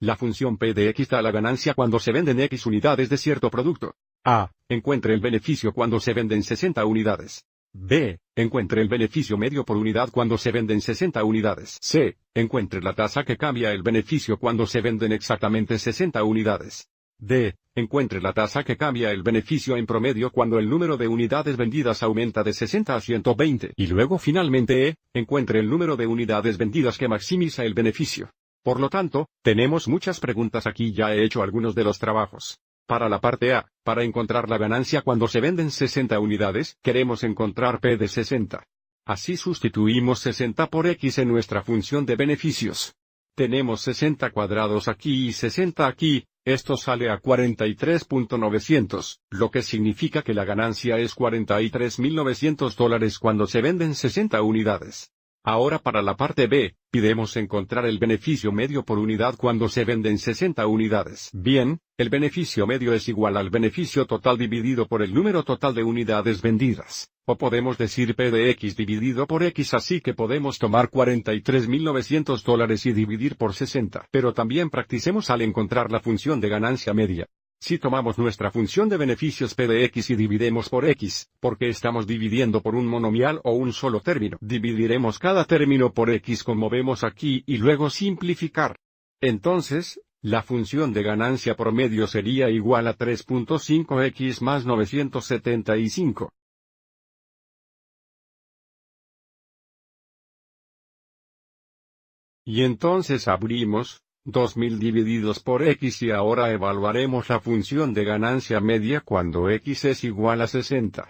La función P de X da la ganancia cuando se venden X unidades de cierto producto. A. Encuentre el beneficio cuando se venden 60 unidades. B. Encuentre el beneficio medio por unidad cuando se venden 60 unidades. C. Encuentre la tasa que cambia el beneficio cuando se venden exactamente 60 unidades. D. Encuentre la tasa que cambia el beneficio en promedio cuando el número de unidades vendidas aumenta de 60 a 120. Y luego finalmente E. Encuentre el número de unidades vendidas que maximiza el beneficio. Por lo tanto, tenemos muchas preguntas aquí. Ya he hecho algunos de los trabajos. Para la parte A, para encontrar la ganancia cuando se venden 60 unidades, queremos encontrar P de 60. Así sustituimos 60 por X en nuestra función de beneficios. Tenemos 60 cuadrados aquí y 60 aquí, esto sale a 43.900, lo que significa que la ganancia es $43.900 cuando se venden 60 unidades. Ahora para la parte B, pidemos encontrar el beneficio medio por unidad cuando se venden 60 unidades. Bien, el beneficio medio es igual al beneficio total dividido por el número total de unidades vendidas. O podemos decir P de X dividido por X, así que podemos tomar $43.900 y dividir por 60. Pero también practicemos al encontrar la función de ganancia media. Si tomamos nuestra función de beneficios P de X y dividimos por X, porque estamos dividiendo por un monomial o un solo término, dividiremos cada término por X como vemos aquí y luego simplificar. Entonces, la función de ganancia promedio sería igual a 3.5X más 975. Y entonces abrimos 2000 divididos por X y ahora evaluaremos la función de ganancia media cuando X es igual a 60.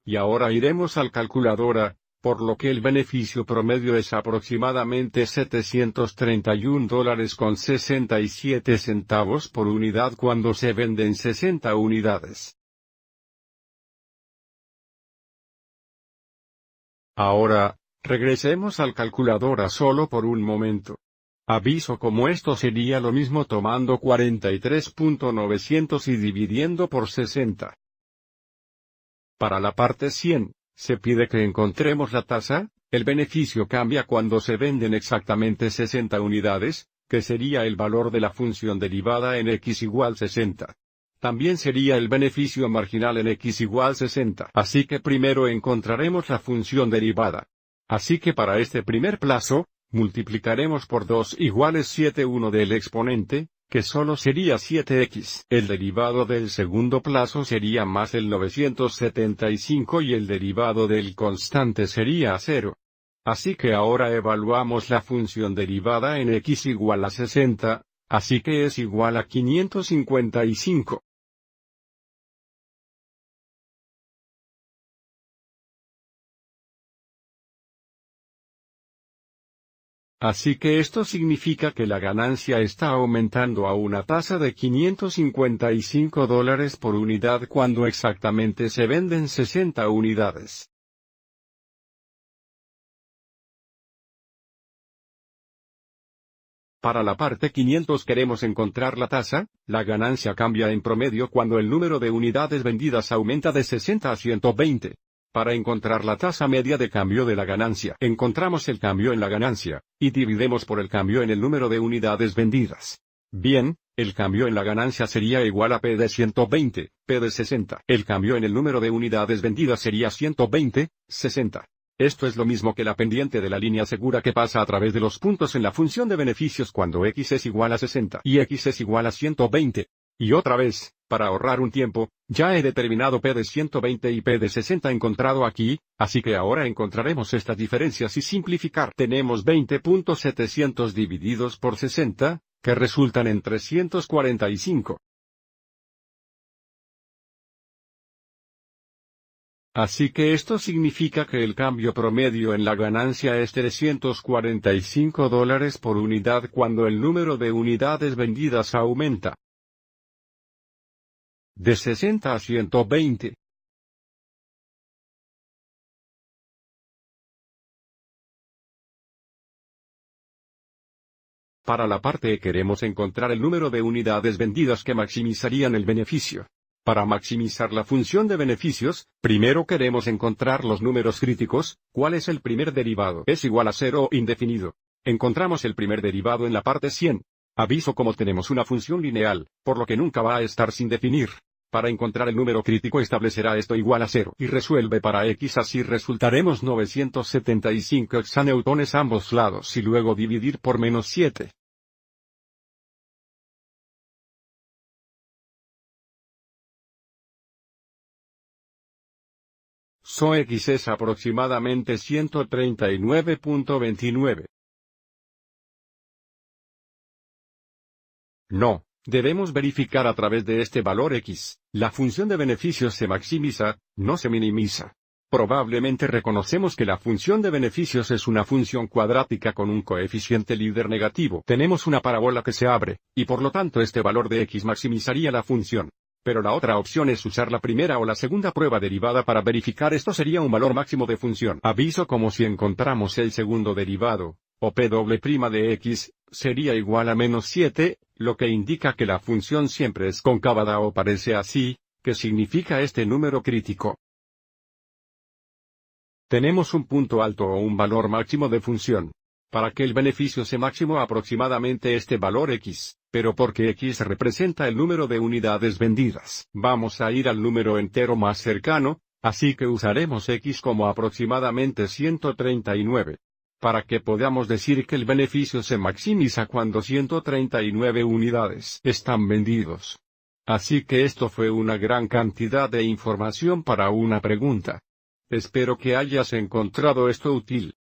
Y ahora iremos al calculadora, por lo que el beneficio promedio es aproximadamente $731.67 por unidad cuando se venden 60 unidades. Ahora, regresemos al calculadora solo por un momento. Aviso como esto sería lo mismo tomando 43.900 y dividiendo por 60. Para la parte 100, se pide que encontremos la tasa. El beneficio cambia cuando se venden exactamente 60 unidades, que sería el valor de la función derivada en X igual 60. También sería el beneficio marginal en X igual 60. Así que primero encontraremos la función derivada. Así que para este primer plazo, multiplicaremos por 2 iguales 7,1 del exponente, que solo sería 7x. El derivado del segundo plazo sería más el 975 y el derivado del constante sería 0. Así que ahora evaluamos la función derivada en x igual a 60, así que es igual a 555. Así que esto significa que la ganancia está aumentando a una tasa de $555 por unidad cuando exactamente se venden 60 unidades. Para la parte 500 queremos encontrar la tasa. La ganancia cambia en promedio cuando el número de unidades vendidas aumenta de 60 a 120. Para encontrar la tasa media de cambio de la ganancia, encontramos el cambio en la ganancia, y dividimos por el cambio en el número de unidades vendidas. Bien, el cambio en la ganancia sería igual a P de 120, P de 60. El cambio en el número de unidades vendidas sería 120, 60. Esto es lo mismo que la pendiente de la línea segura que pasa a través de los puntos en la función de beneficios cuando X es igual a 60 y X es igual a 120. Y otra vez, para ahorrar un tiempo, ya he determinado P de 120 y P de 60 encontrado aquí, así que ahora encontraremos estas diferencias y simplificar. Tenemos 20.700 divididos por 60, que resultan en 345. Así que esto significa que el cambio promedio en la ganancia es $345 por unidad cuando el número de unidades vendidas aumenta de 60 a 120. Para la parte E queremos encontrar el número de unidades vendidas que maximizarían el beneficio. Para maximizar la función de beneficios, primero queremos encontrar los números críticos. ¿Cuál es el primer derivado? Es igual a 0 o indefinido. Encontramos el primer derivado en la parte 100. Aviso como tenemos una función lineal, por lo que nunca va a estar sin definir. Para encontrar el número crítico establecerá esto igual a 0 y resuelve para x, así resultaremos 975 exaneutones ambos lados y luego dividir por -7. So x es aproximadamente 139.29. No, debemos verificar a través de este valor x, la función de beneficios se maximiza, no se minimiza. Probablemente reconocemos que la función de beneficios es una función cuadrática con un coeficiente líder negativo. Tenemos una parábola que se abre, y por lo tanto este valor de x maximizaría la función. Pero la otra opción es usar la primera o la segunda prueba derivada para verificar esto sería un valor máximo de función. Aviso como si encontramos el segundo derivado, o p' de x, sería igual a -7, lo que indica que la función siempre es concávada o parece así, que significa este número crítico. Tenemos un punto alto o un valor máximo de función. Para que el beneficio sea máximo aproximadamente este valor x, pero porque x representa el número de unidades vendidas. Vamos a ir al número entero más cercano, así que usaremos x como aproximadamente 139. Para que podamos decir que el beneficio se maximiza cuando 139 unidades están vendidos. Así que esto fue una gran cantidad de información para una pregunta. Espero que hayas encontrado esto útil.